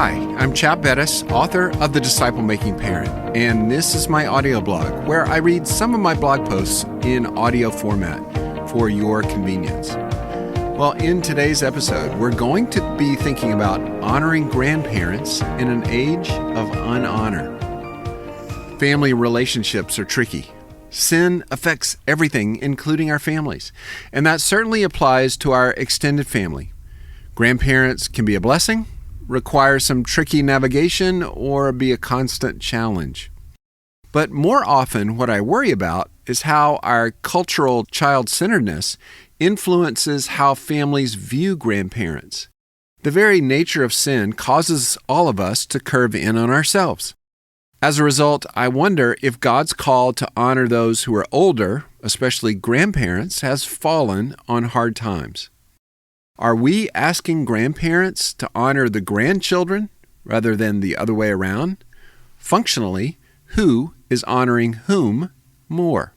Hi, I'm Chap Bettis, author of The Disciple Making Parent, and this is my audio blog where I read some of my blog posts in audio format for your convenience. Well, in today's episode, we're going to be thinking about honoring grandparents in an age of unhonor. Family relationships are tricky. Sin affects everything, including our families, and that certainly applies to our extended family. Grandparents can be a blessing, require some tricky navigation, or be a constant challenge. But more often, what I worry about is how our cultural child-centeredness influences how families view grandparents. The very nature of sin causes all of us to curve in on ourselves. As a result, I wonder if God's call to honor those who are older, especially grandparents, has fallen on hard times. Are we asking grandparents to honor the grandchildren rather than the other way around? Functionally, who is honoring whom more?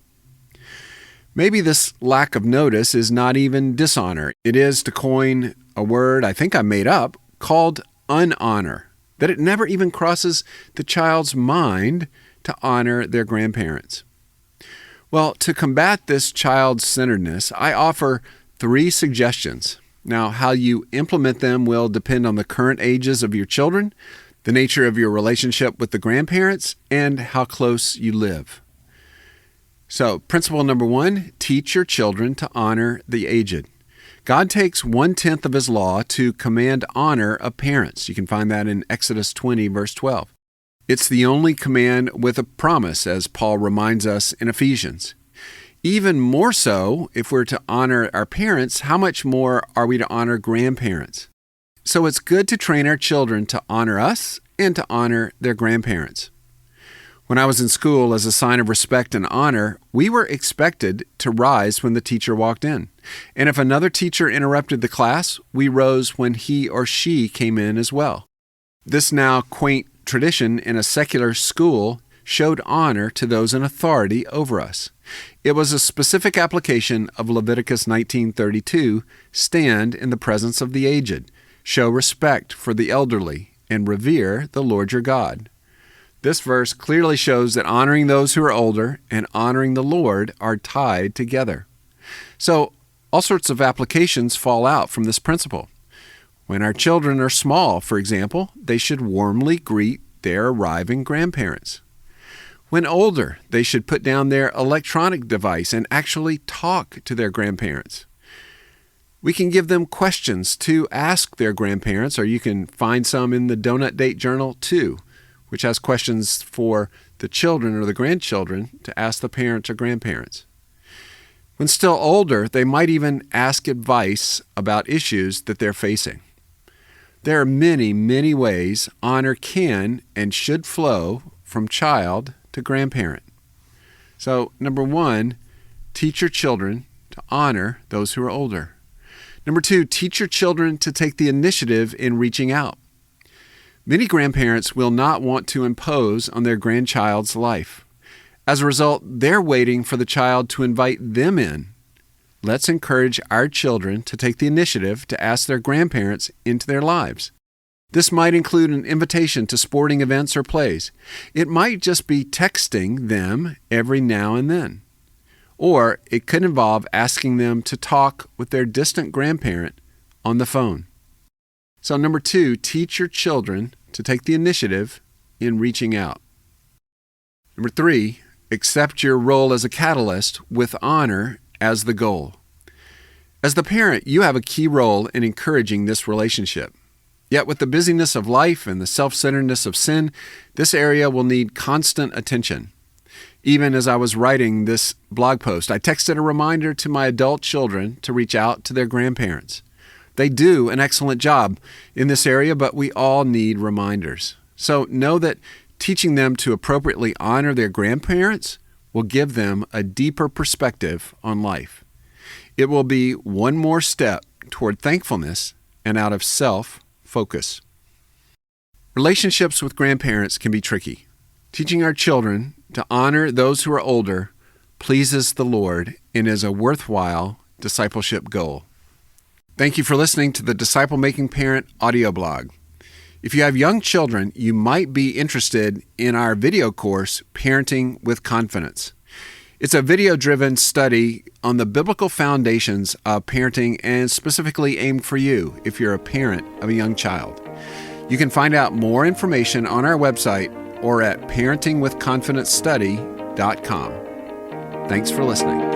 Maybe this lack of notice is not even dishonor. It is, to coin a word I think I made up, called unhonor, that it never even crosses the child's mind to honor their grandparents. Well, to combat this child-centeredness, I offer 3 suggestions. Now, how you implement them will depend on the current ages of your children, the nature of your relationship with the grandparents, and how close you live. So, principle number 1, teach your children to honor the aged. God takes 1/10 of His law to command honor of parents. You can find that in Exodus 20, verse 12. It's the only command with a promise, as Paul reminds us in Ephesians. Even more so, if we're to honor our parents, how much more are we to honor grandparents? So it's good to train our children to honor us and to honor their grandparents. When I was in school, as a sign of respect and honor, we were expected to rise when the teacher walked in. And if another teacher interrupted the class, we rose when he or she came in as well. This now quaint tradition in a secular school showed honor to those in authority over us. It was a specific application of Leviticus 19:32, stand in the presence of the aged, show respect for the elderly, and revere the Lord your God. This verse clearly shows that honoring those who are older and honoring the Lord are tied together. So, all sorts of applications fall out from this principle. When our children are small, for example, they should warmly greet their arriving grandparents. When older, they should put down their electronic device and actually talk to their grandparents. We can give them questions to ask their grandparents, or you can find some in the Donut Date Journal too, which has questions for the children or the grandchildren to ask the parents or grandparents. When still older, they might even ask advice about issues that they're facing. There are many, many ways honor can and should flow from child to grandparent. So, number 1, teach your children to honor those who are older. Number 2, teach your children to take the initiative in reaching out. Many grandparents will not want to impose on their grandchild's life. As a result, they're waiting for the child to invite them in. Let's encourage our children to take the initiative to ask their grandparents into their lives. This might include an invitation to sporting events or plays. It might just be texting them every now and then. Or it could involve asking them to talk with their distant grandparent on the phone. So number 2, teach your children to take the initiative in reaching out. Number 3, accept your role as a catalyst with honor as the goal. As the parent, you have a key role in encouraging this relationship. Yet with the busyness of life and the self-centeredness of sin, this area will need constant attention. Even as I was writing this blog post, I texted a reminder to my adult children to reach out to their grandparents. They do an excellent job in this area, but we all need reminders. So know that teaching them to appropriately honor their grandparents will give them a deeper perspective on life. It will be one more step toward thankfulness and out of self-focus. Relationships with grandparents can be tricky. Teaching our children to honor those who are older pleases the Lord and is a worthwhile discipleship goal. Thank you for listening to the Disciple Making Parent audio blog. If you have young children, you might be interested in our video course, Parenting with Confidence. It's a video-driven study on the biblical foundations of parenting and specifically aimed for you if you're a parent of a young child. You can find out more information on our website or at parentingwithconfidencestudy.com. Thanks for listening.